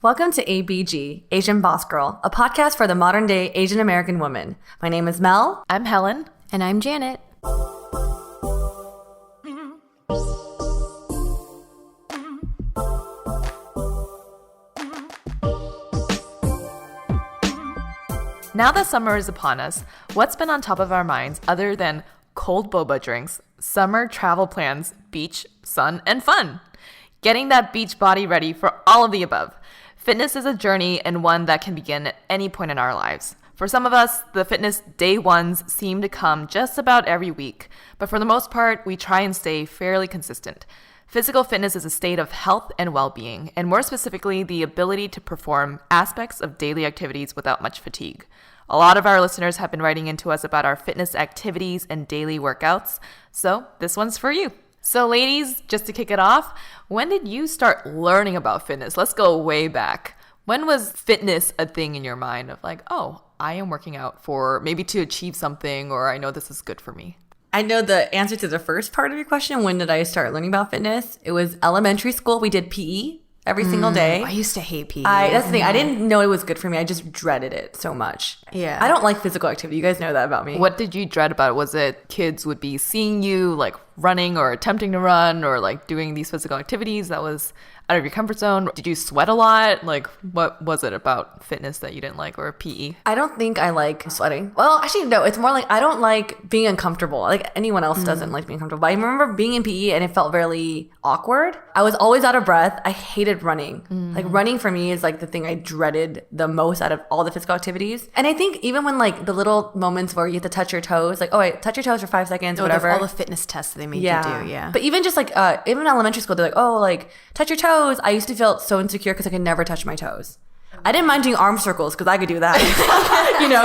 Welcome to ABG, Asian Boss Girl, a podcast for the modern-day Asian American woman. My name is Mel. I'm Helen. And I'm Janet. Now that summer is upon us, what's been on top of our minds other than cold boba drinks, summer travel plans, beach, sun, and fun? Getting that beach body ready for all of the above. Fitness is a journey and one that can begin at any point in our lives. For some of us, the fitness day ones seem to come just about every week, but for the most part, we try and stay fairly consistent. Physical fitness is a state of health and well-being, and more specifically, the ability to perform aspects of daily activities without much fatigue. A lot of our listeners have been writing into us about our fitness activities and daily workouts, so this one's for you. So ladies, just to kick it off, when did you start learning about fitness? Let's go way back. When was fitness a thing in your mind of like, oh, I am working out for maybe to achieve something, or I know this is good for me? I know the answer to the first part of your question. When did I start learning about fitness? It was elementary school. We did PE every single day. I used to hate PE. That's the thing. I didn't know it was good for me. I just dreaded it so much. Yeah. I don't like physical activity. You guys know that about me. What did you dread about it? Was it kids would be seeing you like running or attempting to run or like doing these physical activities that was out of your comfort zone? Did you sweat a lot? Like, what was it about fitness that you didn't like, or PE? I don't think I like sweating. Well, actually, no. It's more like I don't like being uncomfortable. Like anyone else doesn't like being comfortable. But I remember being in PE and it felt really awkward. I was always out of breath. I hated running. Like running for me is like the thing I dreaded the most out of all the physical activities. And I think even when like the little moments where you have to touch your toes, like, oh wait, touch your toes for 5 seconds, whatever. All the fitness tests that they made you do, yeah. But even just like, even in elementary school, they're like, oh, like touch your toes. I used to feel so insecure because I could never touch my toes. I didn't mind doing arm circles because I could do that,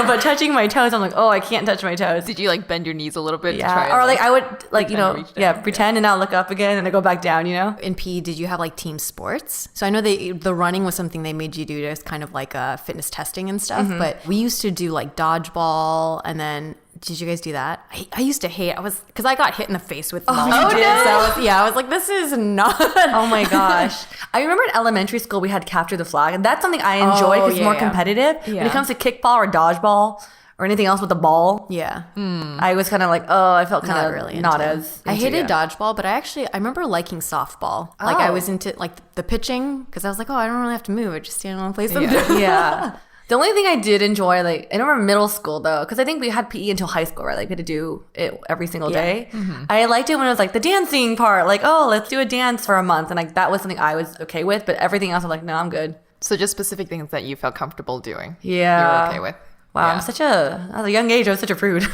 but touching my toes, I'm like, oh, I can't touch my toes. Did you like bend your knees a little bit? Yeah, to try or and, like I would like, down, pretend and I'll look up again and I go back down, In PE, did you have like team sports? So I know the running was something they made you do as kind of like fitness testing and stuff, but we used to do like dodgeball, and then did you guys do that? I used to hate. Because I got hit in the face with the ball. You did? So I was like, this is not. Oh my gosh! I remember in elementary school we had capture the flag, and that's something I enjoy because it's more competitive. Yeah. When it comes to kickball or dodgeball or anything else with the ball, Yeah. I was kind of like, oh, I felt kind of really not into it. as. I into hated it. dodgeball, but I remember liking softball. Like I was into like the pitching because I was like, oh, I don't really have to move. I just stand and play something. Yeah. The only thing I did enjoy, like, I remember middle school though, because I think we had PE until high school, right? Like, we had to do it every single day. I liked it when it was like the dancing part, like, oh, let's do a dance for a month. And like, that was something I was okay with, but everything else, I'm like, no, I'm good. So just specific things that you felt comfortable doing. Yeah. You were okay with. Wow, Yeah. at a young age, I was such a prude.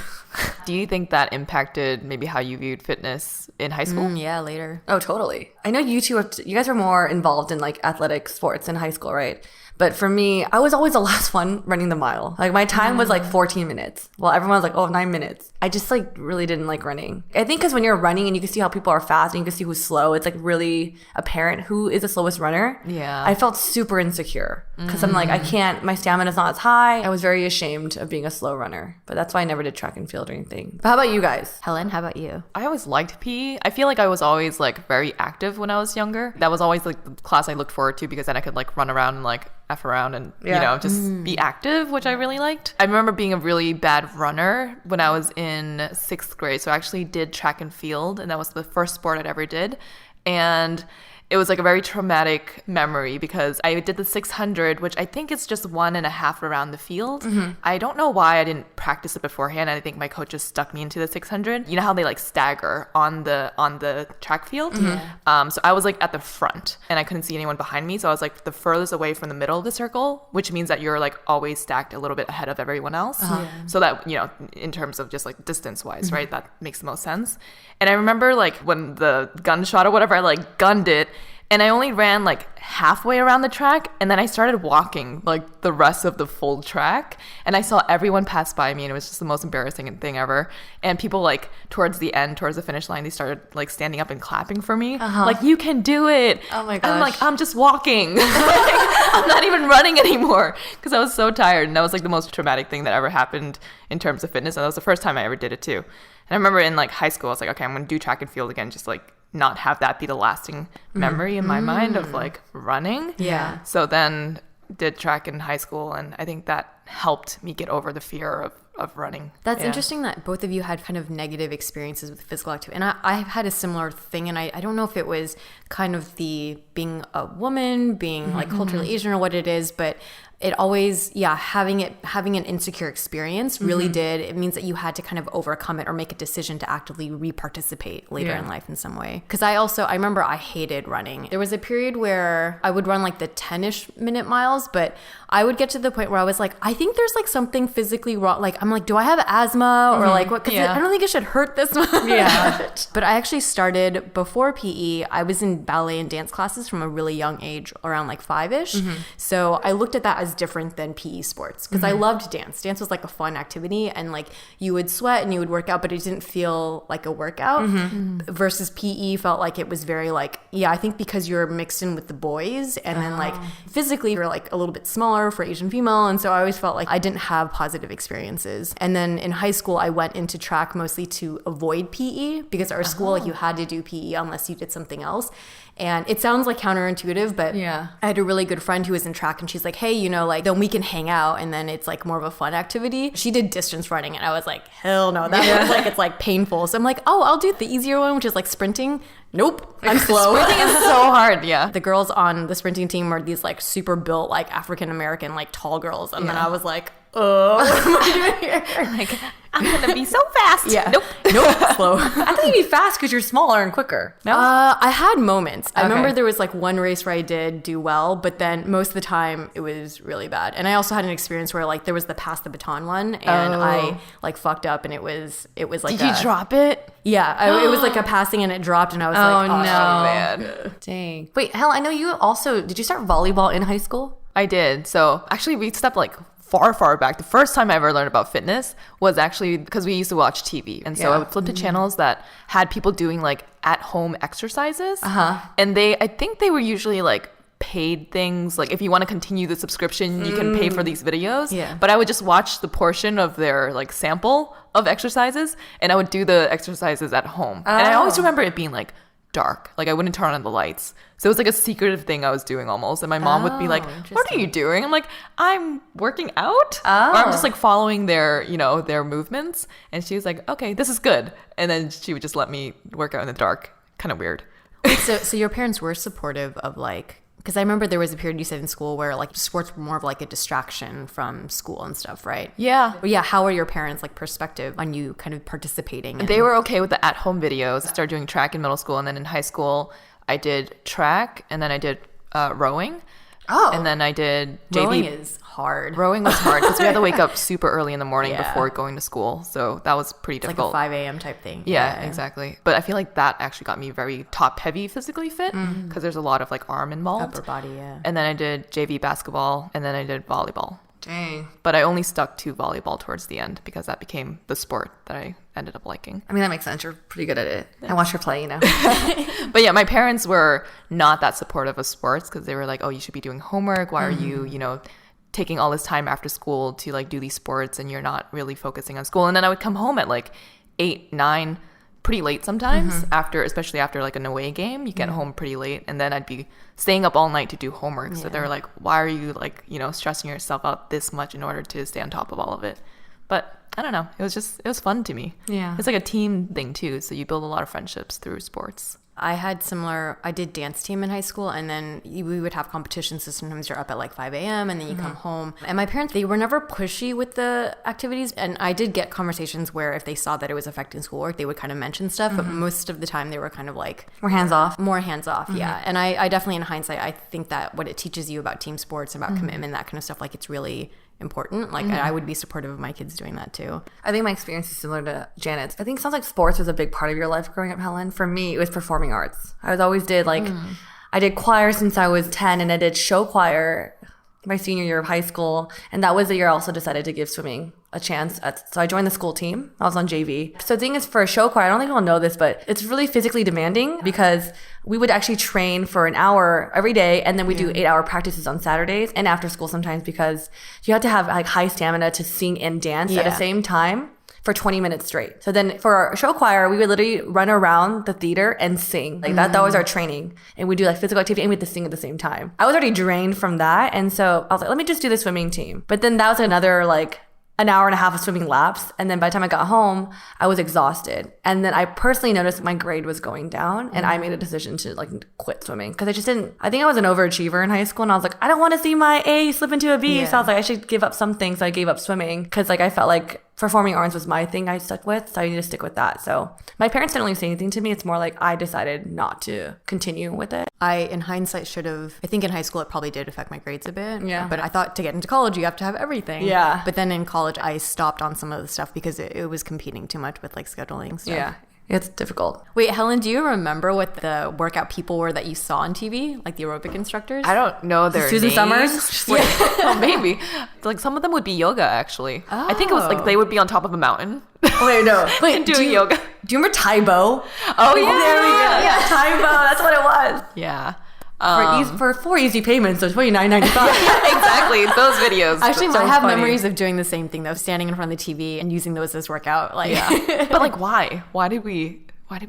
Do you think that impacted maybe how you viewed fitness in high school? Yeah, later. Oh, totally. I know you guys were more involved in like athletic sports in high school, right? But for me, I was always the last one running the mile. Like my time was like 14 minutes. Well, everyone was like, oh, 9 minutes. I just like really didn't like running. I think because when you're running and you can see how people are fast and you can see who's slow, it's like really apparent who is the slowest runner. Yeah. I felt super insecure because I'm like, my stamina's not as high. I was very ashamed of being a slow runner. But that's why I never did track and field or anything. But how about you guys? Helen, how about you? I always liked PE. I feel like I was always like very active when I was younger. That was always like the class I looked forward to because then I could like run around and like F around and, just be active, which I really liked. I remember being a really bad runner when I was in 6th grade. So I actually did track and field, and that was the first sport I'd ever did. And it was like a very traumatic memory because I did the 600, which I think is just 1.5 around the field. I don't know why I didn't practice it beforehand. I think my coach just stuck me into the 600. You know how they like stagger on the track field? So I was like at the front and I couldn't see anyone behind me. So I was like the furthest away from the middle of the circle, which means that you're like always stacked a little bit ahead of everyone else. So that, in terms of just like distance wise, right? That makes the most sense. And I remember like when the gunshot or whatever, I like gunned it. And I only ran like halfway around the track, and then I started walking like the rest of the full track, and I saw everyone pass by me, and it was just the most embarrassing thing ever. And people like towards the end, towards the finish line, they started like standing up and clapping for me, like, you can do it. Oh my gosh. I'm like, I'm just walking. I'm not even running anymore because I was so tired, and that was like the most traumatic thing that ever happened in terms of fitness, and that was the first time I ever did it too. And I remember in like high school, I was like, okay, I'm going to do track and field again, just like not have that be the lasting memory in my mind of like running. Yeah. So then did track in high school, and I think that helped me get over the fear of running. That's interesting that both of you had kind of negative experiences with physical activity. And I've had a similar thing, and I don't know if it was kind of the being a woman, being like culturally Asian or what it is, but it always, having an insecure experience really did. It means that you had to kind of overcome it or make a decision to actively re-participate later in life in some way. Because I remember I hated running. There was a period where I would run like the 10-ish minute miles, but I would get to the point where I was like, I think there's like something physically wrong. Like, I'm like, do I have asthma or like what? Because I don't think it should hurt this much. Yeah. But I actually started before PE. I was in ballet and dance classes from a really young age, around like 5-ish. So I looked at that as different than PE sports because I loved dance. Dance was like a fun activity, and like you would sweat and you would work out, but it didn't feel like a workout. Versus PE felt like it was very like, I think because you're mixed in with the boys, and then like physically you're like a little bit smaller for Asian female, and so I always felt like I didn't have positive experiences. And then in high school I went into track mostly to avoid PE because our school, like, you had to do PE unless you did something else. And it sounds like counterintuitive, but I had a really good friend who was in track, and she's like, hey, you know, like, then we can hang out, and then it's like more of a fun activity. She did distance running, and I was like, hell no, that was like, it's like painful. So I'm like, oh, I'll do the easier one, which is like sprinting. Nope, I'm slow. Sprinting is so hard, The girls on the sprinting team were these like super built, like African-American, like tall girls. And then I was like, what am I doing here? Like, I'm gonna be so fast. Nope, slow. I think you'd be fast because you're smaller and quicker. No? I had moments. I remember there was like one race where I did do well, but then most of the time it was really bad. And I also had an experience where like there was the pass the baton one, and I like fucked up, and it was like Did you drop it? Yeah, it was like a passing, and it dropped, and I was like, oh no. Man. Dang. Wait, Helen, I know you also, did you start volleyball in high school? I did. So actually we stepped like far back. The first time I ever learned about fitness was actually because we used to watch TV. And so I would flip to channels that had people doing like at-home exercises. And I think they were usually like paid things. Like if you want to continue the subscription, you can pay for these videos. But I would just watch the portion of their like sample of exercises, and I would do the exercises at home. And I always remember it being like dark. Like I wouldn't turn on the lights. So it was like a secretive thing I was doing almost. And my mom would be like, what are you doing? I'm like, I'm working out. Or I'm just like following their, their movements. And she was like, okay, this is good. And then she would just let me work out in the dark. Kind of weird. So your parents were supportive of like, because I remember there was a period you said in school where like sports were more of like a distraction from school and stuff, right? Yeah. But how are your parents' like perspective on you kind of participating? They were okay with the at-home videos. I started doing track in middle school, and then in high school I did track, and then I did rowing. And then I did JV. Rowing is hard. Rowing was hard because we had to wake up super early in the morning before going to school. So that was pretty difficult. Like a 5 a.m. type thing. Yeah, exactly. But I feel like that actually got me very top-heavy physically fit because there's a lot of like arm involved. Upper body, yeah. And then I did JV basketball, and then I did volleyball. Dang. But I only stuck to volleyball towards the end because that became the sport that I ended up liking. I mean, that makes sense. You're pretty good at it. I watched her play, But yeah, my parents were not that supportive of sports because they were like, oh, you should be doing homework. Why are you, taking all this time after school to like do these sports, and you're not really focusing on school? And then I would come home at like 8, 9, pretty late sometimes especially after like an away game. You get home pretty late, and then I'd be staying up all night to do homework. So they were like, why are you like, stressing yourself out this much in order to stay on top of all of it? But I don't know. It was fun to me. Yeah. It's like a team thing too. So you build a lot of friendships through sports. I did dance team in high school, and then we would have competitions. So sometimes you're up at like 5 a.m. and then you come home. And my parents, they were never pushy with the activities. And I did get conversations where if they saw that it was affecting schoolwork, they would kind of mention stuff. But most of the time they were kind of like... More hands off. Yeah. And I definitely, in hindsight, I think that what it teaches you about team sports, about commitment, that kind of stuff, like it's really important. Like I would be supportive of my kids doing that too. I think my experience is similar to Janet's. I think it sounds like sports was a big part of your life growing up, Helen. For me, it was performing arts. I always did I did choir since I was 10, and I did show choir my senior year of high school. And that was the year I also decided to give swimming a chance. So I joined the school team. I was on JV. So the thing is, for a show choir, I don't think people know this, but it's really physically demanding because we would actually train for an hour every day, and then we do 8-hour practices on Saturdays and after school sometimes, because you have to have like high stamina to sing and dance at the same time. for 20 minutes straight. So then for our show choir, we would literally run around the theater and sing. Like that was our training. And we do like physical activity and we had to sing at the same time. I was already drained from that. And so I was like, let me just do the swimming team. But then that was another like an hour and a half of swimming laps. And then by the time I got home, I was exhausted. And then I personally noticed my grade was going down and I made a decision to like quit swimming because I think I was an overachiever in high school and I was like, I don't want to see my A slip into a B. So I was like, I should give up something. So I gave up swimming because like I felt like performing arts was my thing I stuck with. So I need to stick with that. So my parents didn't really say anything to me. It's more like I decided not to continue with it. In hindsight, I think in high school it probably did affect my grades a bit. Yeah. But I thought to get into college, you have to have everything. Yeah. But then in college, I stopped on some of the stuff because it was competing too much with like scheduling stuff. Yeah. It's difficult. Wait, Helen, do you remember what the workout people were that you saw on TV? Like the aerobic instructors? I don't know their Susan names. Summers? Wait, oh, maybe. Like some of them would be yoga actually. I think it was like they would be on top of a mountain. Wait, no. Wait, and doing yoga. Do you remember Taibo? Oh yeah. There we go. Yeah, Taibo. That's what it was. Yeah. For 4 easy payments, so $29.95. Exactly. Those videos. Actually, So I have funny. memories of doing the same thing though, standing in front of the TV and using those as workout. Like, But like why? Why did we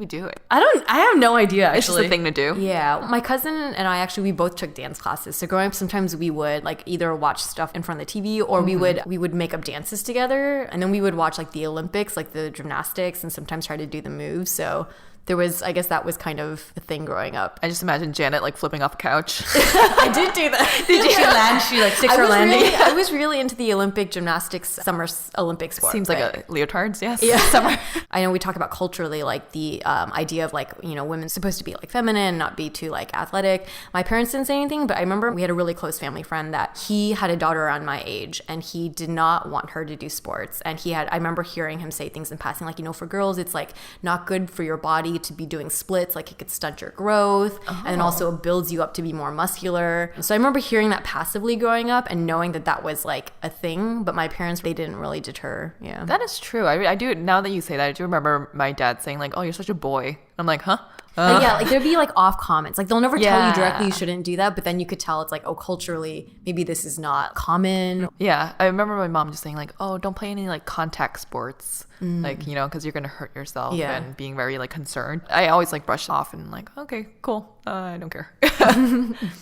do it? I have no idea, actually. It's just a thing to do. yeah, my cousin and I actually, we both took dance classes. So growing up, sometimes we would like either watch stuff in front of the TV or we would make up dances together, and then we would watch like the Olympics, like the gymnastics, and sometimes try to do the moves. So there was, I guess that was kind of a thing growing up. I just imagine Janet like flipping off a couch. I did do that. Did she land? She like sticks her landing. I was really into the Olympic gymnastics, summer Olympic sport. Seems like a leotards, yes. Yeah. Summer. I know we talk about culturally, like the idea of like, you know, women's supposed to be like feminine, not be too like athletic. My parents didn't say anything, but I remember we had a really close family friend that he had a daughter around my age and he did not want her to do sports. And I remember hearing him say things in passing, like, you know, for girls, it's like not good for your body to be doing splits, like it could stunt your growth. And then also it builds you up to be more muscular. So I remember hearing that passively growing up and knowing that that was like a thing, but my parents, they didn't really deter. Yeah. That is true. I do, now that you say that, I do remember my dad saying like, oh, you're such a boy. I'm like, huh? Like, yeah, like there'd be like off comments. Like they'll never tell you directly you Yeah. shouldn't do that, but then you could tell it's like, oh, culturally, maybe this is not common. Yeah, I remember my mom just saying like, "Oh, don't play any like contact sports, like you know, because you're gonna hurt yourself." Yeah. And being very like concerned. I always like brush off and like, okay, cool, I don't care.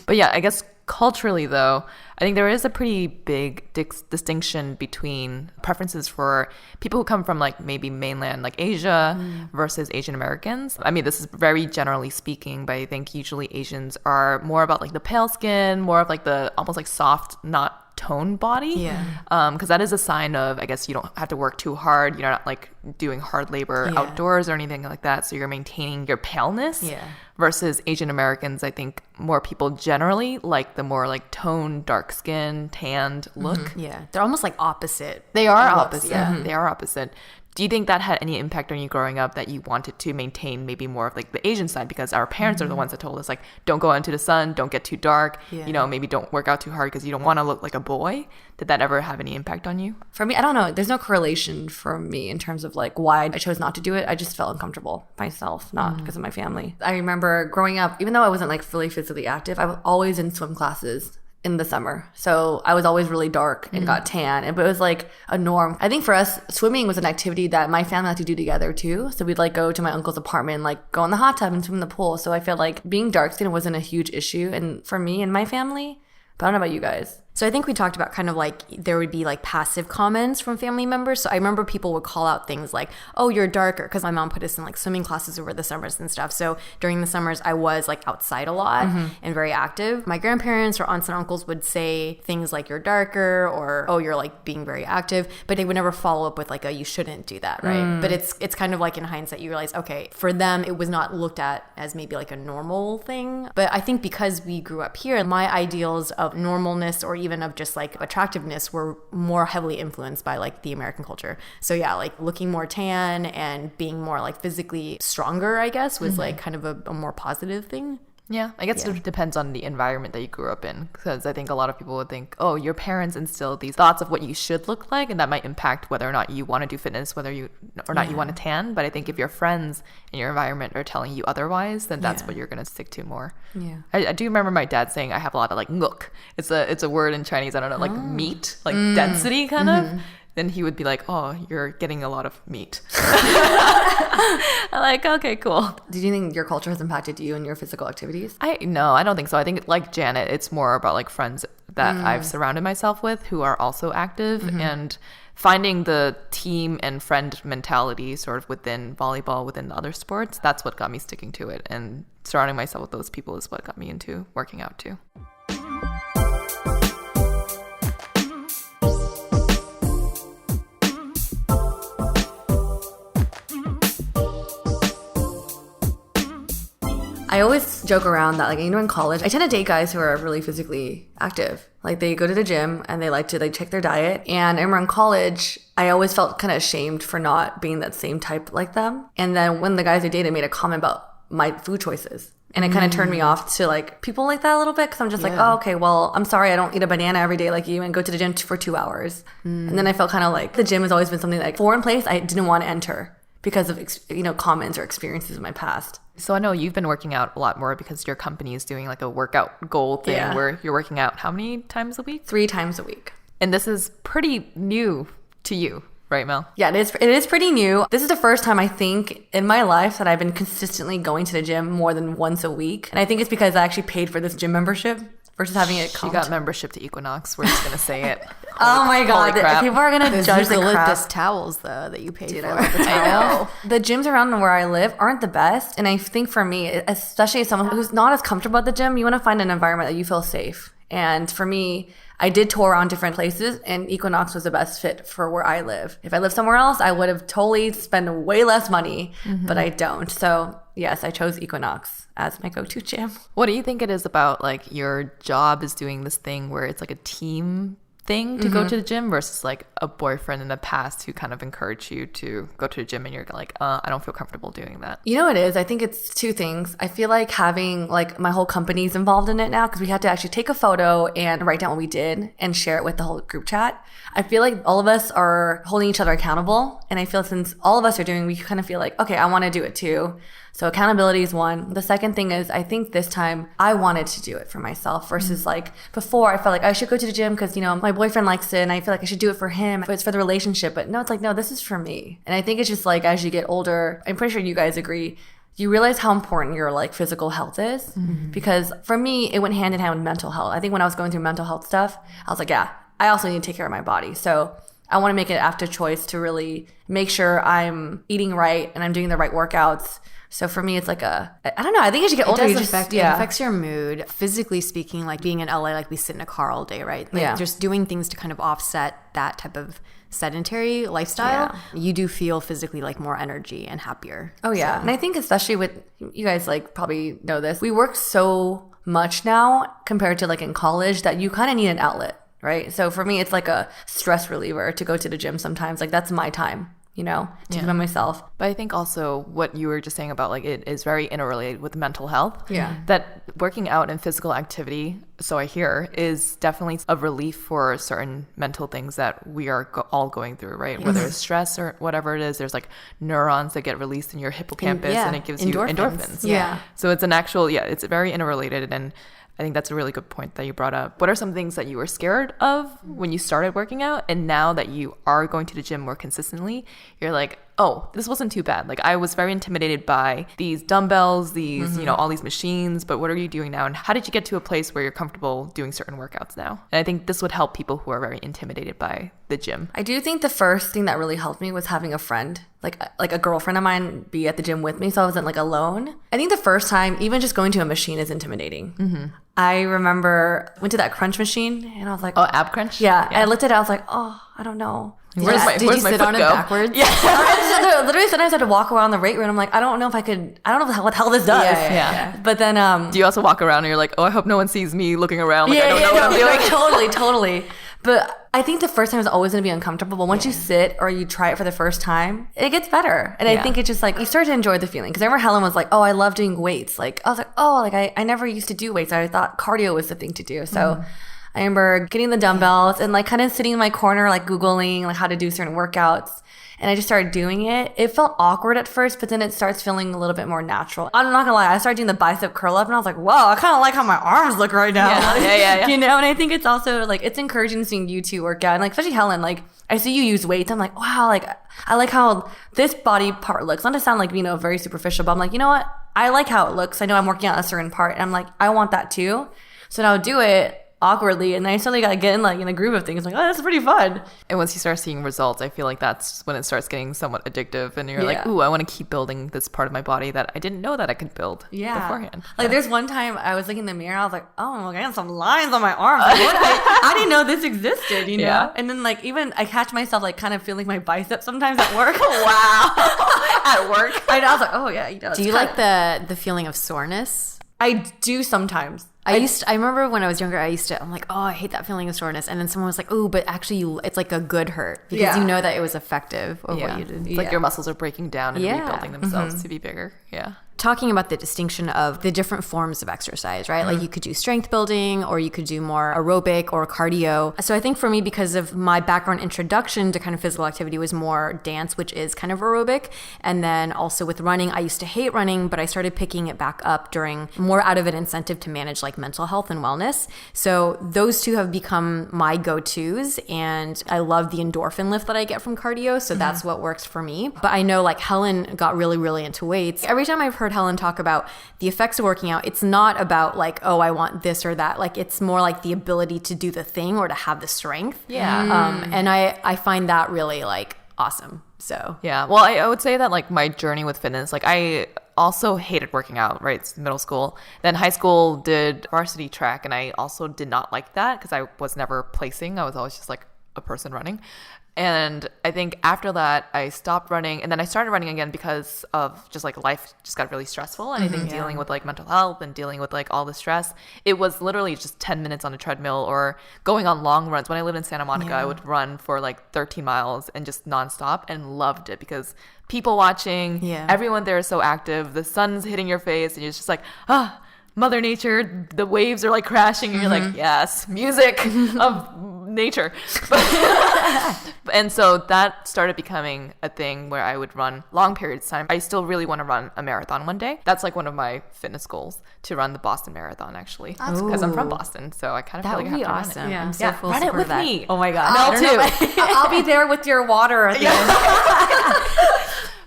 But yeah, I guess culturally though, I think there is a pretty big distinction between preferences for people who come from like maybe mainland like Asia versus Asian Americans. I mean, this is very generally speaking, but I think usually Asians are more about like the pale skin, more of like the almost like soft, not toned body. Yeah. Because that is a sign of, I guess, you don't have to work too hard. You're not like doing hard labor Yeah. outdoors or anything like that. So you're maintaining your paleness. Yeah. Versus Asian Americans, I think more people generally like the more like toned, dark skin, tanned look. Yeah. They're almost like opposite. They are looks, opposite. yeah. They are opposite. Do you think that had any impact on you growing up, that you wanted to maintain maybe more of like the Asian side, because our parents are the ones that told us like, don't go into the sun, don't get too dark, Yeah. you know, maybe don't work out too hard because you don't want to look like a boy. Did that ever have any impact on you? For me, I don't know. There's no correlation for me in terms of like why I chose not to do it. I just felt uncomfortable myself, not because of my family. I remember growing up, even though I wasn't like fully physically active, I was always in swim classes in the summer. So I was always really dark and got tan. But it was like a norm. I think for us, swimming was an activity that my family had to do together too. So we'd like go to my uncle's apartment and like go in the hot tub and swim in the pool. So I feel like being dark skinned wasn't a huge issue. And for me and my family, but I don't know about you guys. So I think we talked about kind of like there would be like passive comments from family members. So I remember people would call out things like, oh, you're darker, because my mom put us in like swimming classes over the summers and stuff. So during the summers, I was like outside a lot and very active. My grandparents or aunts and uncles would say things like you're darker or, oh, you're like being very active, but they would never follow up with like a you shouldn't do that, right? But it's kind of like in hindsight, you realize, okay, for them, it was not looked at as maybe like a normal thing. But I think because we grew up here, my ideals of normalness or even of just like attractiveness were more heavily influenced by like the American culture. So yeah, like looking more tan and being more like physically stronger, I guess, was like kind of a more positive thing. Yeah, I guess it depends on the environment that you grew up in, because I think a lot of people would think, oh, your parents instilled these thoughts of what you should look like, and that might impact whether or not you want to do fitness, whether you or not you want to tan. But I think if your friends in your environment are telling you otherwise, then that's what you're going to stick to more. Yeah. I do remember my dad saying I have a lot of like nguk. It's a word in Chinese, I don't know, like meat, like density kind of. then he would be like, oh, you're getting a lot of meat. I'm like, okay, cool. Did you think your culture has impacted you and your physical activities? No, I don't think so. I think like Janet, it's more about like friends that I've surrounded myself with who are also active and finding the team and friend mentality sort of within volleyball, within other sports. That's what got me sticking to it. And surrounding myself with those people is what got me into working out too. I always joke around that, like, in college, I tend to date guys who are really physically active. Like, they go to the gym and they like to check their diet. And I remember in college, I always felt kind of ashamed for not being that same type like them. And then when the guys I dated made a comment about my food choices, and it kind of turned me off to like people like that a little bit, because I'm just like, oh, okay, well, I'm sorry I don't eat a banana every day like you and go to the gym for 2 hours. And then I felt kind of like the gym has always been something like foreign place I didn't want to enter because of comments or experiences in my past. So I know you've been working out a lot more because your company is doing like a workout goal thing where you're working out how many times a week? 3 times a week. And this is pretty new to you, right, Mel? Yeah, it is pretty new. This is the first time I think in my life that I've been consistently going to the gym more than once a week. And I think it's because I actually paid for this gym membership versus having it comped. You got membership to Equinox. We're just going to say it. Oh my God. People are going to judge the crap. Those towels, though, that you paid for. I know. The gyms around where I live aren't the best. And I think for me, especially as someone who's not as comfortable at the gym, you want to find an environment that you feel safe. And for me, I did tour around different places, and Equinox was the best fit for where I live. If I lived somewhere else, I would have totally spent way less money, but I don't. So yes, I chose Equinox as my go-to gym. What do you think it is about like your job is doing this thing where it's like a team thing to go to the gym versus like a boyfriend in the past who kind of encouraged you to go to the gym and you're like, I don't feel comfortable doing that? You know what it is? I think it's 2 things. I feel like having like my whole company's involved in it now because we had to actually take a photo and write down what we did and share it with the whole group chat. I feel like all of us are holding each other accountable. And I feel since all of us are doing, we kind of feel like, okay, I want to do it too. So accountability is one. The second thing is I think this time I wanted to do it for myself versus like before I felt like I should go to the gym because, my boyfriend likes it and I feel like I should do it for him. But it's for the relationship. But no, it's like, no, this is for me. And I think it's just like as you get older, I'm pretty sure you guys agree, you realize how important your like physical health is. Because for me, it went hand in hand with mental health. I think when I was going through mental health stuff, I was like, yeah, I also need to take care of my body. So I want to make it an active choice to really make sure I'm eating right and I'm doing the right workouts. So for me, it's like I don't know. I think as you get older, It affects your mood. Physically speaking, like being in LA, like we sit in a car all day, right? Like just doing things to kind of offset that type of sedentary lifestyle. You do feel physically like more energy and happier. Oh yeah. So. And I think especially with you guys like probably know this, we work so much now compared to like in college that you kind of need an outlet, right? So for me, it's like a stress reliever to go to the gym sometimes. Like that's my time. To be by myself. But I think also what you were just saying about like it is very interrelated with mental health. Yeah. That working out and physical activity, so I hear, is definitely a relief for certain mental things that we are all going through, right? Whether it's stress or whatever it is, there's like neurons that get released in your hippocampus and it gives you endorphins. Yeah. So it's an actual, it's very interrelated, and I think that's a really good point that you brought up. What are some things that you were scared of when you started working out? And now that you are going to the gym more consistently, you're like, oh, this wasn't too bad. Like I was very intimidated by these dumbbells, these, all these machines, but what are you doing now? And how did you get to a place where you're comfortable doing certain workouts now? And I think this would help people who are very intimidated by the gym. I do think the first thing that really helped me was having a friend, like a girlfriend of mine be at the gym with me. So I wasn't like alone. I think the first time, even just going to a machine is intimidating. I remember went to that crunch machine and I was like, oh, ab crunch? Yeah. And I looked at it, I was like, oh, I don't know. Did you sit on it backwards? Yeah. Literally, sometimes I had to walk around the weight room. I'm like, I don't know what the hell this does. Yeah. But then, do you also walk around and you're like, oh, I hope no one sees me looking around. Like, I don't know what I'm doing. Totally. But I think the first time is always going to be uncomfortable. But once you sit or you try it for the first time, it gets better. And I think it's just like, you start to enjoy the feeling. Because I remember Helen was like, oh, I love doing weights. Like, I was like, oh, like I never used to do weights. I thought cardio was the thing to do. So I remember getting the dumbbells and like kind of sitting in my corner, like Googling like how to do certain workouts. And I just started doing it. It felt awkward at first, but then it starts feeling a little bit more natural. I'm not gonna lie, I started doing the bicep curl up and I was like, wow, I kind of like how my arms look right now. Yeah. You know, and I think it's also like, it's encouraging seeing you two work out. And like, especially Helen, like, I see you use weights. I'm like, wow, like, I like how this body part looks. Not to sound like, you know, very superficial, but I'm like, you know what? I like how it looks. I know I'm working out a certain part. And I'm like, I want that too. So now I'll do it awkwardly, and then I suddenly got to get in like in the groove of things. Like, oh, that's pretty fun. And once you start seeing results, I feel like that's when it starts getting somewhat addictive, and you're like, ooh, I want to keep building this part of my body that I didn't know that I could build beforehand. Like there's one time I was looking in the mirror, I was like, oh, I got some lines on my arms. Like, I didn't know this existed, you know? Yeah. And then like even I catch myself like kind of feeling my biceps sometimes at work. Wow. At work. I know, I was like, oh yeah, you know. Do you like the feeling of soreness? I do sometimes. I remember when I was younger, I'm like, oh, I hate that feeling of soreness. And then someone was like, oh, but actually it's like a good hurt because you know that it was effective of what you did. It's like your muscles are breaking down and rebuilding themselves to be bigger. Yeah. Talking about the distinction of the different forms of exercise, right? Like you could do strength building or you could do more aerobic or cardio. So I think for me, because of my background introduction to kind of physical activity was more dance, which is kind of aerobic. And then also with running, I used to hate running, but I started picking it back up during more out of an incentive to manage like mental health and wellness. So those two have become my go-tos, and I love the endorphin lift that I get from cardio. So that's what works for me. But I know like Helen got really, really into weights. Every time I've heard Helen talk about the effects of working out, it's not about like, oh, I want this or that. Like it's more like the ability to do the thing or to have the strength. Yeah. And I find that really like awesome. So yeah. Well, I would say that like my journey with fitness, like I also hated working out, right? It's middle school. Then high school did varsity track, and I also did not like that because I was never placing. I was always just like a person running. And I think after that, I stopped running, and then I started running again because of just like life just got really stressful. And I think dealing with like mental health and dealing with like all the stress, it was literally just 10 minutes on a treadmill or going on long runs. When I lived in Santa Monica, I would run for like 13 miles and just nonstop, and loved it because people watching, everyone there is so active. The sun's hitting your face, and you're just like, Mother Nature, the waves are like crashing, and you're like, yes, music of nature. And so that started becoming a thing where I would run long periods of time. I still really want to run a marathon one day. That's like one of my fitness goals, to run the Boston Marathon, actually, because I'm from Boston, so I kind of feel like I have to awesome. run it. I'm so full run it support with of that. me. Oh my god, Mel too. I'll be there with your water at the end.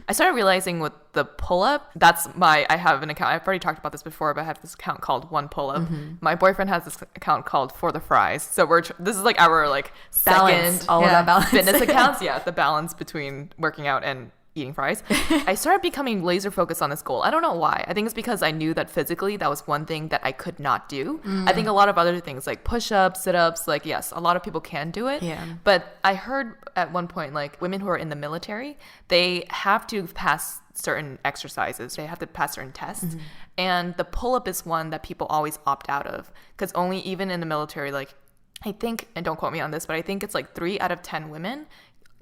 I started realizing with the pull-up, I have an account. I've already talked about this before, but I have this account called One Pull-Up. My boyfriend has this account called For the Fries. So this is like our like balance, second all of that balance. fitness accounts. Yeah, the balance between working out and eating fries. I started becoming laser focused on this goal. I don't know why. I think it's because I knew that physically that was one thing that I could not do. I think a lot of other things like push-ups, sit-ups, like yes, a lot of people can do it. Yeah. But I heard at one point like women who are in the military, they have to pass certain exercises. They have to pass certain tests. And the pull-up is one that people always opt out of, because only even in the military, like I think, and don't quote me on this, but I think it's like 3 out of 10 women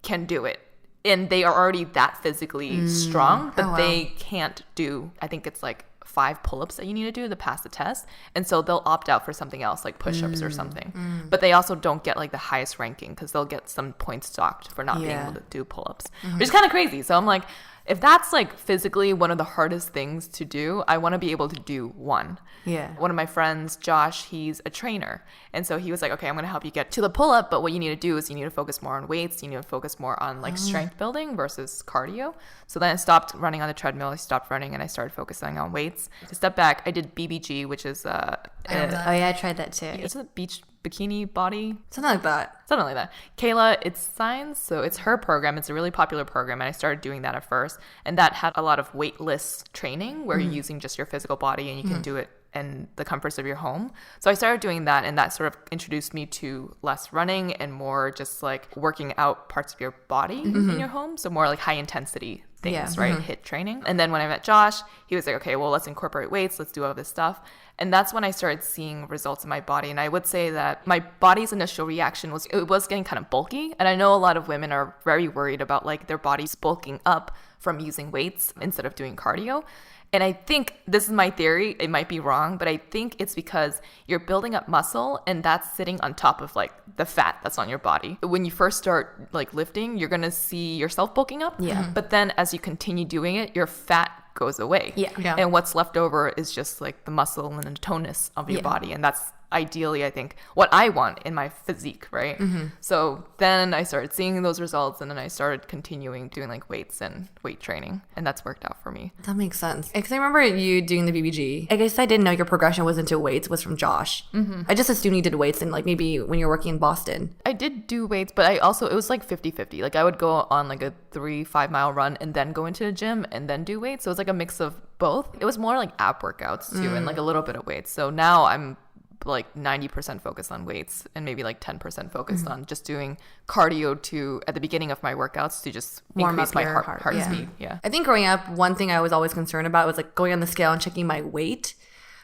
can do it. And they are already that physically strong, but they can't do, I think it's like 5 pull-ups that you need to do to pass the test. And so they'll opt out for something else, like push-ups or something. But they also don't get like the highest ranking because they'll get some points docked for not being able to do pull-ups, which is kind of crazy. So I'm like, if that's like physically one of the hardest things to do, I want to be able to do one. Yeah. One of my friends, Josh, he's a trainer. And so he was like, okay, I'm going to help you get to the pull-up. But what you need to do is you need to focus more on weights. You need to focus more on like strength building versus cardio. So then I stopped running on the treadmill. I stopped running and I started focusing on weights. To step back, I did BBG, which is oh yeah, I tried that too. It's a beach bikini body. Something like that. Something like that. Kayla, it's Signs. So it's her program. It's a really popular program. And I started doing that at first. And that had a lot of weightless training where you're using just your physical body and you can do it in the comforts of your home. So I started doing that, and that sort of introduced me to less running and more just like working out parts of your body in your home. So more like high intensity things, right? HIIT training. And then when I met Josh, he was like, okay, well, let's incorporate weights. Let's do all this stuff. And that's when I started seeing results in my body. And I would say that my body's initial reaction was getting kind of bulky. And I know a lot of women are very worried about like their bodies bulking up from using weights instead of doing cardio. And I think this is my theory. It might be wrong, but I think it's because you're building up muscle and that's sitting on top of like the fat that's on your body. When you first start like lifting, you're going to see yourself bulking up. Yeah. But then as you continue doing it, your fat goes away. Yeah. And what's left over is just like the muscle and the tonus of your body. And that's ideally, I think, what I want in my physique, right? So then I started seeing those results, and then I started continuing doing like weights and weight training, and that's worked out for me. That makes sense. Because I remember you doing the BBG. I guess I didn't know your progression was into weights was from Josh. I just assumed you did weights and like maybe when you were working in Boston. I did do weights, but I also, it was like 50-50. Like I would go on like a 3-5 mile run and then go into the gym and then do weights. So it was like a mix of both. It was more like ab workouts too, and like a little bit of weights. So now I'm like 90% focused on weights and maybe like 10% focused on just doing cardio to at the beginning of my workouts to just Warm increase up my your heart heart. speed. Yeah. I think growing up, one thing I was always concerned about was like going on the scale and checking my weight.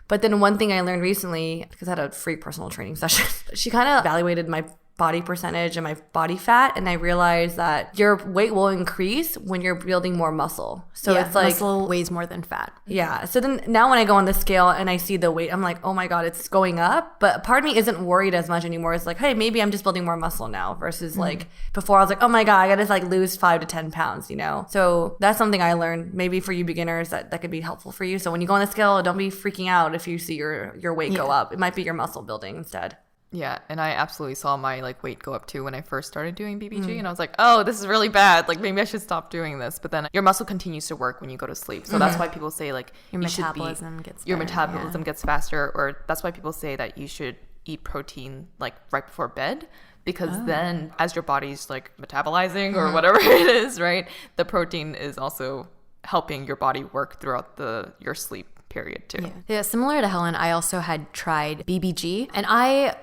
But then one thing I learned recently, because I had a free personal training session, she kind of evaluated my body percentage and my body fat, and I realized that your weight will increase when you're building more muscle. So it's like muscle weighs more than fat. yeah. So then now when I go on the scale and I see the weight, I'm like, oh my God, it's going up. But part of me isn't worried as much anymore. It's like, hey, maybe I'm just building more muscle now versus like before I was like, oh my God, I gotta like lose 5 to 10 pounds, you know? So that's something I learned maybe for you beginners that could be helpful for you. So when you go on the scale, don't be freaking out if you see your weight go up. It might be your muscle building instead. Yeah, and I absolutely saw my like weight go up too when I first started doing BBG, and I was like, "Oh, this is really bad. Like maybe I should stop doing this." But then your muscle continues to work when you go to sleep, so that's why people say like Your metabolism gets your better, metabolism gets faster, or that's why people say that you should eat protein like right before bed, because then as your body's like metabolizing or whatever it is, right, the protein is also helping your body work throughout your sleep period too. Yeah, similar to Helen, I also had tried BBG, and I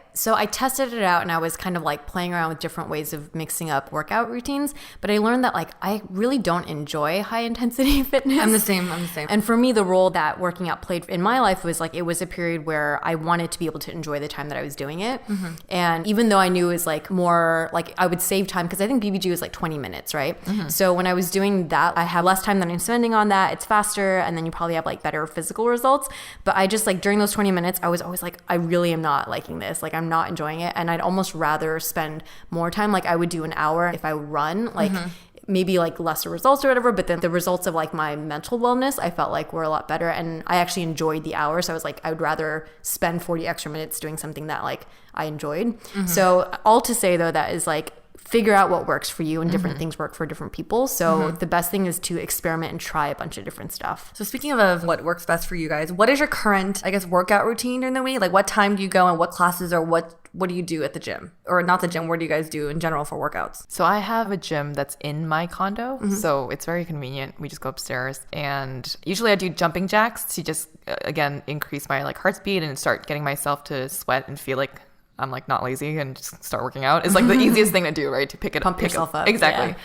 tested it out, and I was kind of like playing around with different ways of mixing up workout routines, but I learned that like I really don't enjoy high intensity fitness. I'm the same. And for me, the role that working out played in my life was like, it was a period where I wanted to be able to enjoy the time that I was doing it. And even though I knew it was like more like I would save time, because I think BBG was like 20 minutes, right? So when I was doing that, I had less time than I'm spending on that. It's faster, and then you probably have like better physical results. But I just like during those 20 minutes, I was always like, I really am not liking this. Like I'm not enjoying it, and I'd almost rather spend more time. Like I would do an hour if I run, like maybe like lesser results or whatever, but then the results of like my mental wellness I felt like were a lot better, and I actually enjoyed the hour. So I was like, I would rather spend 40 extra minutes doing something that like I enjoyed. So all to say though, that is like figure out what works for you, and different things work for different people. So the best thing is to experiment and try a bunch of different stuff. So speaking of what works best for you guys, what is your current, I guess, workout routine during the week? Like what time do you go and what classes, or what do you do at the gym? Or not the gym, what do you guys do in general for workouts? So I have a gym that's in my condo, so it's very convenient. We just go upstairs, and usually I do jumping jacks to just, again, increase my like heart speed and start getting myself to sweat and feel like I'm like not lazy and just start working out. It's like the easiest thing to do, right? To pick yourself up. Exactly. Yeah.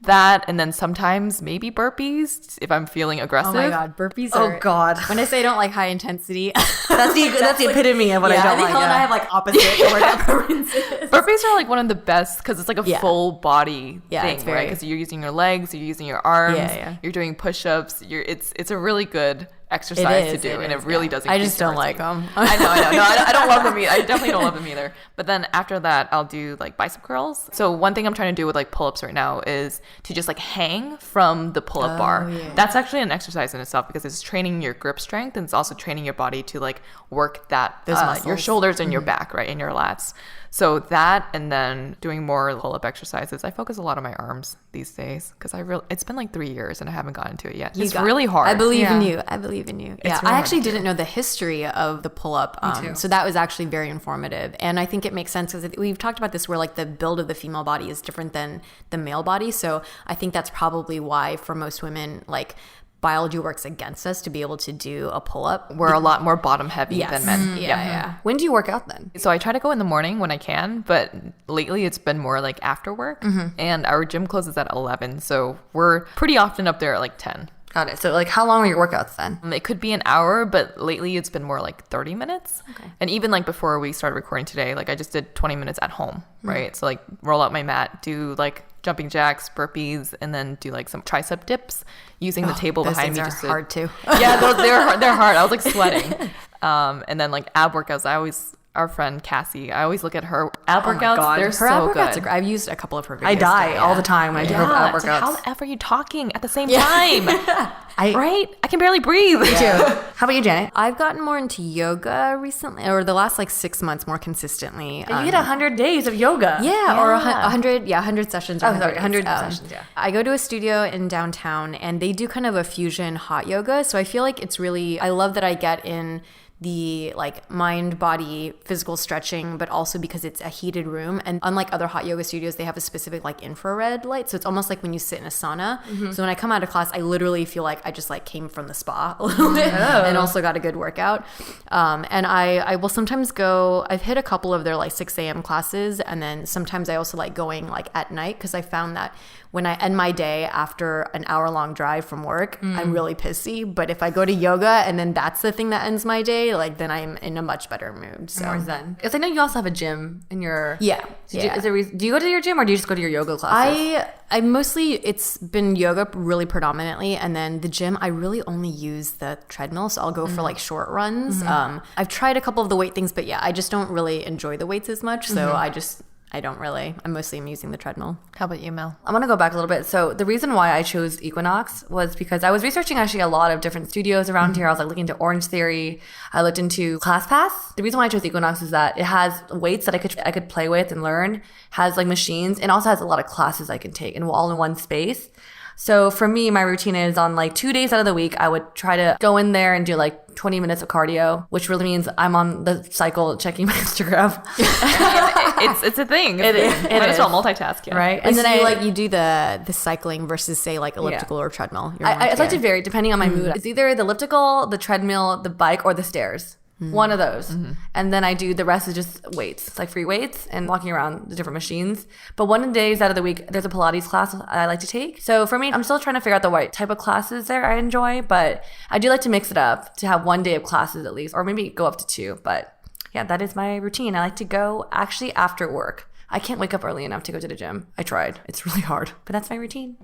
That, and then sometimes maybe burpees if I'm feeling aggressive. Oh my God, burpees Oh are... God. When I say I don't like high intensity, That's the epitome of what I don't I think like. Helen and I have like opposite workout preferences. Burpees are like one of the best because it's like a full body thing, it's very... right? Because you're using your legs, you're using your arms, you're doing push-ups. It's a really good exercise to do, and it really does. I just don't like them. I know. No, I don't love them either. I definitely don't love them either. But then after that, I'll do like bicep curls. So one thing I'm trying to do with like pull-ups right now is to just like hang from the pull-up bar. Yeah. That's actually an exercise in itself because it's training your grip strength, and it's also training your body to like work that your shoulders and your back, right, and your lats. So that, and then doing more pull-up exercises. I focus a lot on my arms these days because it's been like 3 years and I haven't gotten to it yet. It's really hard. I believe in you. I believe in you. Yeah, really I actually didn't know the history of the pull-up. Me too. So that was actually very informative. And I think it makes sense because we've talked about this where like the build of the female body is different than the male body. So I think that's probably why for most women, like biology works against us to be able to do a pull-up. We're a lot more bottom heavy than men. Yeah. When do you work out then? So I try to go in the morning when I can, but lately it's been more like after work, and our gym closes at 11. So we're pretty often up there at like 10. Got it. So like how long are your workouts then? It could be an hour, but lately it's been more like 30 minutes. Okay. And even like before we started recording today, like I just did 20 minutes at home, right? So like roll out my mat, do like jumping jacks, burpees, and then do like some tricep dips using the table behind me. Just hard too. Yeah, they're hard. I was like sweating. And then like ab workouts, our friend Cassie, I always look at her ab workouts. God. They're Her so ab workouts good. are great. I've used a couple of her videos. I die too, all the time when I do her ab It's like, workouts. how the F are you talking at the same time? I Right? I can barely breathe. too. How about you, Janet? I've gotten more into yoga recently, or the last like 6 months more consistently. You did 100 days of yoga. Yeah, or 100 sessions. Or Oh, sorry, 100 days. sessions, yeah. I go to a studio in downtown and they do kind of a fusion hot yoga. So I feel like it's really, I love that I get in the like mind, body, physical stretching, but also because it's a heated room. And unlike other hot yoga studios, they have a specific like infrared light. So it's almost like when you sit in a sauna. So when I come out of class, I literally feel like I just like came from the spa a little bit and also got a good workout. And I will sometimes go, I've hit a couple of their like 6 a.m. classes. And then sometimes I also like going like at night because I found that when I end my day after an hour-long drive from work, I'm really pissy. But if I go to yoga and then that's the thing that ends my day, like then I'm in a much better mood. So More zen. Because I know you also have a gym in your... yeah. Do you go to your gym or do you just go to your yoga classes? I mostly, it's been yoga really predominantly, and then the gym, I really only use the treadmill, so I'll go for like short runs. I've tried a couple of the weight things, but yeah, I just don't really enjoy the weights as much, so I'm mostly using the treadmill. How about you, Mel? I'm going to go back a little bit. So the reason why I chose Equinox was because I was researching actually a lot of different studios around here. I was like looking into Orange Theory. I looked into ClassPass. The reason why I chose Equinox is that it has weights that I could play with and learn, has like machines, and also has a lot of classes I can take and all in one space. So for me, my routine is on like 2 days out of the week, I would try to go in there and do like 20 minutes of cardio, which really means I'm on the cycle checking my Instagram. It's a thing. It is. Might as well multitask, yeah. Right? And then you do the cycling versus say like elliptical or treadmill. I like to vary depending on my mood. It's either the elliptical, the treadmill, the bike, or the stairs. One of those. And then I do the rest is just weights. It's like free weights and walking around the different machines. But one of the days out of the week, there's a Pilates class I like to take. So for me, I'm still trying to figure out the right type of classes there I enjoy. But I do like to mix it up to have 1 day of classes at least, or maybe go up to 2. But yeah, that is my routine. I like to go actually after work. I can't wake up early enough to go to the gym. I tried. It's really hard. But that's my routine.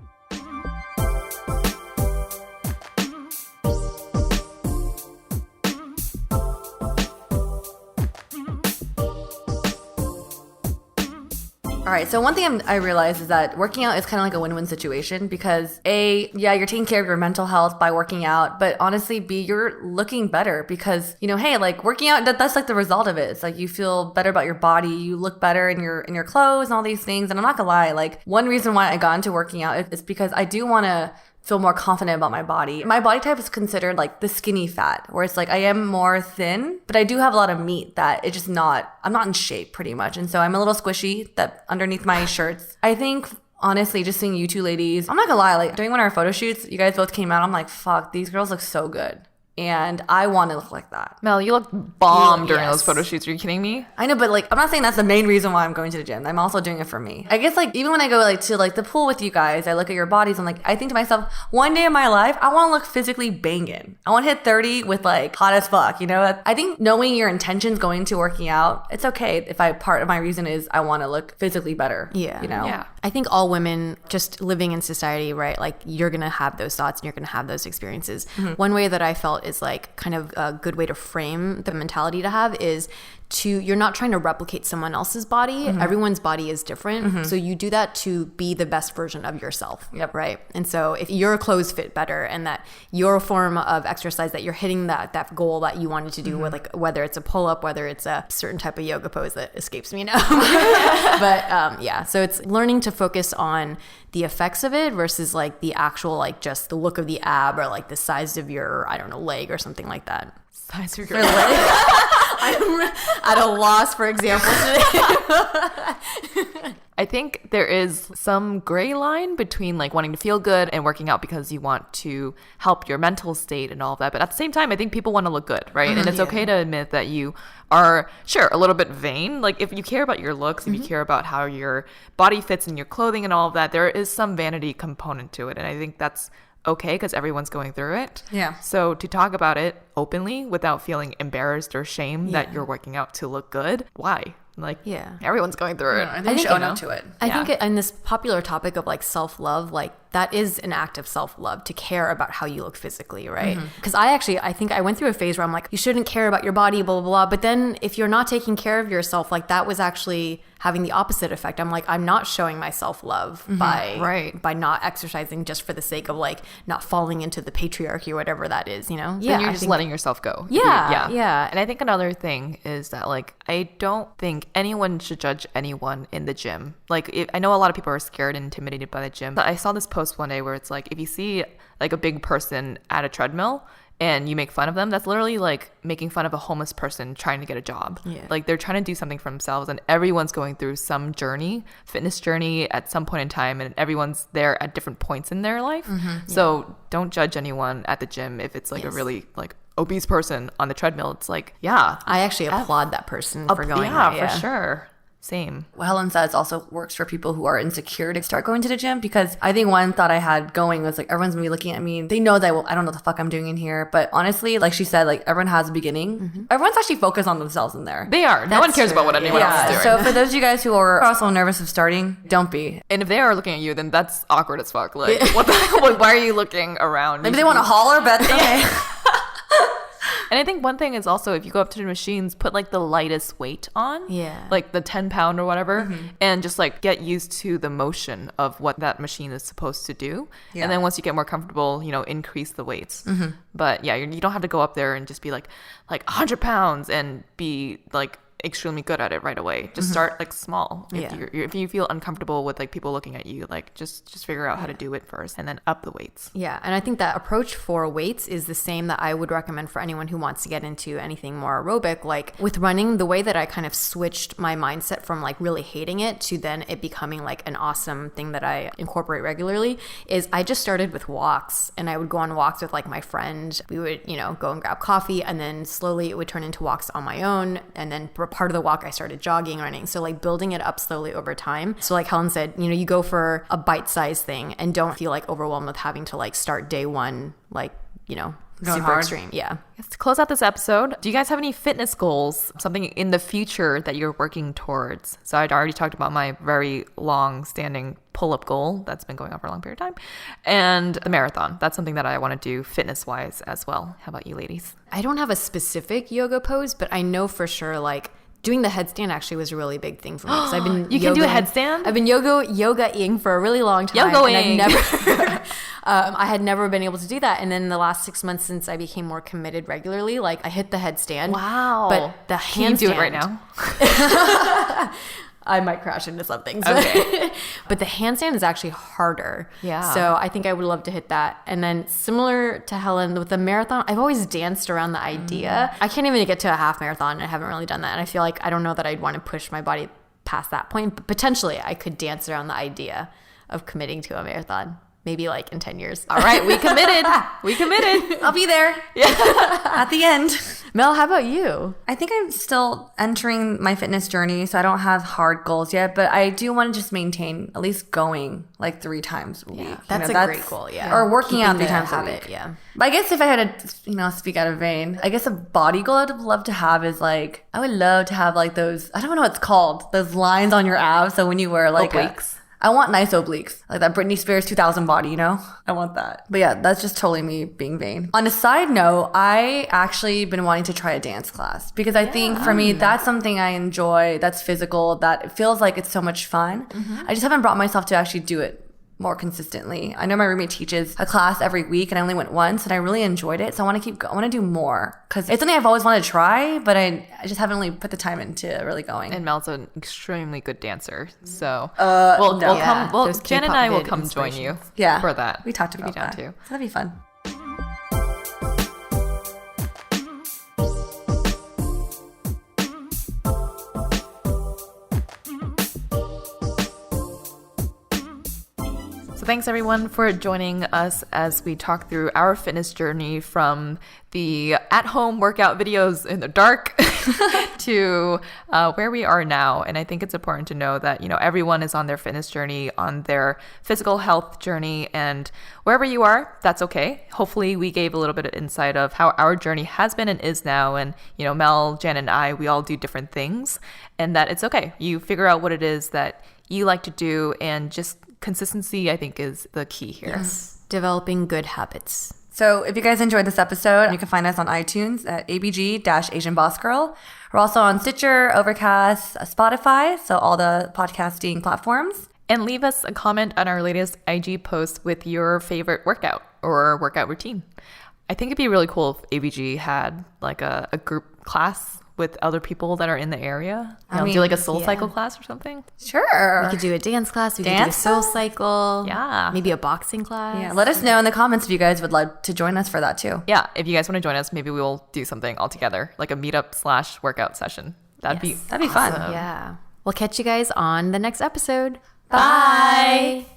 All right, so one thing I realized is that working out is kind of like a win-win situation because A, yeah, you're taking care of your mental health by working out, but honestly, B, you're looking better because, you know, hey, like working out, that's like the result of it. It's like you feel better about your body, you look better in your clothes and all these things. And I'm not gonna lie, like one reason why I got into working out is because I do want to feel more confident about my body. My body type is considered like the skinny fat, where it's like I am more thin, but I do have a lot of meat that it's just not, I'm not in shape pretty much. And so I'm a little squishy that underneath my shirts. I think honestly, just seeing you two ladies, I'm not gonna lie, like during one of our photo shoots, you guys both came out, I'm like, fuck, these girls look so good. And I want to look like that. Mel, you look bomb during those photo shoots. Are you kidding me? I know, but like, I'm not saying that's the main reason why I'm going to the gym. I'm also doing it for me. I guess like, even when I go like to like the pool with you guys, I look at your bodies. I'm like, I think to myself, one day in my life, I want to look physically banging. I want to hit 30 with like hot as fuck, you know? I think knowing your intentions going to working out, it's okay if part of my reason is I want to look physically better. Yeah. You know? Yeah. I think all women just living in society, right? Like you're going to have those thoughts and you're going to have those experiences. One way that I felt is like kind of a good way to frame the mentality to have is you're not trying to replicate someone else's body. Everyone's body is different. So you do that to be the best version of yourself. Yep. Right. And so if your clothes fit better and that your form of exercise, that you're hitting that goal that you wanted to do with like, whether it's a pull up, whether it's a certain type of yoga pose that escapes me now. But yeah, so it's learning to focus on the effects of it versus like the actual, like just the look of the ab or like the size of your, I don't know, leg or something like that. Size of your leg. I'm at a loss for examples today. I think there is some gray line between like wanting to feel good and working out because you want to help your mental state and all of that. But at the same time, I think people want to look good, right? And it's okay to admit that you are, sure, a little bit vain. Like if you care about your looks, if you care about how your body fits in your clothing and all of that, there is some vanity component to it. And I think that's okay because everyone's going through it. Yeah. So to talk about it openly without feeling embarrassed or shame that you're working out to look good, why? Like, everyone's going through it. I think you should own up to it. I think in this popular topic of like self-love, like that is an act of self-love to care about how you look physically, right? Because I think I went through a phase where I'm like, you shouldn't care about your body, blah, blah, blah. But then if you're not taking care of yourself, like that was actually having the opposite effect. I'm like, I'm not showing my self-love by not exercising just for the sake of like not falling into the patriarchy or whatever that is, you know? Yeah, you're just letting yourself go. Yeah. And I think another thing is that like, I don't think anyone should judge anyone in the gym. Like, I know a lot of people are scared and intimidated by the gym. But I saw this post one day where it's like, if you see like a big person at a treadmill and you make fun of them, that's literally like making fun of a homeless person trying to get a job. Like they're trying to do something for themselves, and everyone's going through some journey, fitness journey at some point in time, and everyone's there at different points in their life. So don't judge anyone at the gym if it's like a really like obese person on the treadmill. It's like, I actually applaud that person for going there. For sure. Same. What Helen says also works for people who are insecure to start going to the gym, because I think one thought I had going was like, everyone's gonna be looking at me. They know that I don't know what the fuck I'm doing in here. But honestly, like she said, like everyone has a beginning. Everyone's actually focused on themselves in there. They are. No one cares about what anyone else is doing. So for those of you guys who are also nervous of starting, don't be. And if they are looking at you, then that's awkward as fuck. Like, what the like, why are you looking around? Maybe they want to holler, but okay. And I think one thing is also, if you go up to the machines, put like the lightest weight on, like the 10-pound or whatever, and just like get used to the motion of what that machine is supposed to do. And then once you get more comfortable, you know, increase the weights. But yeah, you don't have to go up there and just be like 100 pounds and be like extremely good at it right away. Just start like small. If you feel uncomfortable with like people looking at you, like just figure out how to do it first and then up the weights. Yeah, and I think that approach for weights is the same that I would recommend for anyone who wants to get into anything more aerobic. Like with running, the way that I kind of switched my mindset from like really hating it to then it becoming like an awesome thing that I incorporate regularly is I just started with walks, and I would go on walks with like my friend. We would, you know, go and grab coffee, and then slowly it would turn into walks on my own, and then part of the walk I started jogging, running. So like building it up slowly over time. So like Helen said, you know, you go for a bite-sized thing and don't feel like overwhelmed with having to like start day one, like, you know, Going super hard. extreme. Yeah. Yes, to close out this episode, do you guys have any fitness goals, something in the future that you're working towards? So I'd already talked about my very long-standing pull-up goal that's been going on for a long period of time, and the marathon. That's something that I want to do fitness-wise as well. How about you ladies? I don't have a specific yoga pose, but I know for sure like doing the headstand actually was a really big thing for me. Because I've been You can do a headstand? I've been yoga-ing for a really long time. Yoga-ing. And I've never, I had never been able to do that. And then the last 6 months since I became more committed regularly, like I hit the headstand. Wow. But the handstand. Can you do it right now? I might crash into something. Okay. But the handstand is actually harder. Yeah. So I think I would love to hit that. And then similar to Helen, with the marathon, I've always danced around the idea. I can't even get to a half marathon. I haven't really done that. And I feel like I don't know that I'd want to push my body past that point. But potentially I could dance around the idea of committing to a marathon. Maybe like in 10 years. All right, we committed. We committed. I'll be there. At the end. Mel, how about you? I think I'm still entering my fitness journey, so I don't have hard goals yet, but I do want to just maintain at least going like 3 times a week. That's a great goal, yeah. Or working out Keeping 3 times the a habit, week. yeah. But I guess if I had to, you know, speak out of vain, I guess a body goal I'd love to have is like, I would love to have like those, I don't know what it's called, those lines on your abs. So when you wear like obliques. I want nice obliques, like that Britney Spears 2000 body, you know? I want that. But yeah, that's just totally me being vain. On a side note, I actually been wanting to try a dance class because I think for me, that's something I enjoy, that's physical, that it feels like it's so much fun. I just haven't brought myself to actually do it more consistently. I know my roommate teaches a class every week and I only went once and I really enjoyed it. So I want to I want to do more because it's something I've always wanted to try, but I just haven't really put the time into really going. And Mel's an extremely good dancer. So Those Jen and K-pop I will vid come join you Yeah. for that. We talked You'd about be down that. too. So that'd be fun. So thanks everyone for joining us as we talk through our fitness journey from the at-home workout videos in the dark to where we are now. And I think it's important to know that, everyone is on their fitness journey, on their physical health journey, and wherever you are, that's okay. Hopefully we gave a little bit of insight of how our journey has been and is now. And, Mel, Jen, and I, we all do different things, and that it's okay. You figure out what it is that you like to do, and just consistency, I think, is the key here. Yes. Developing good habits. So if you guys enjoyed this episode, you can find us on iTunes at ABG-Asian Boss Girl. We're also on Stitcher, Overcast, Spotify, so all the podcasting platforms. And leave us a comment on our latest IG post with your favorite workout or workout routine. I think it'd be really cool if ABG had like a group class with other people that are in the area. Do like a soul cycle class or something. Sure. We could do a dance class. We could do a soul cycle. Yeah. Maybe a boxing class. Yeah. Let us know in the comments if you guys would like to join us for that too. Yeah. If you guys want to join us, maybe we'll do something all together, like a meetup/workout session. That'd be fun. Yeah. We'll catch you guys on the next episode. Bye.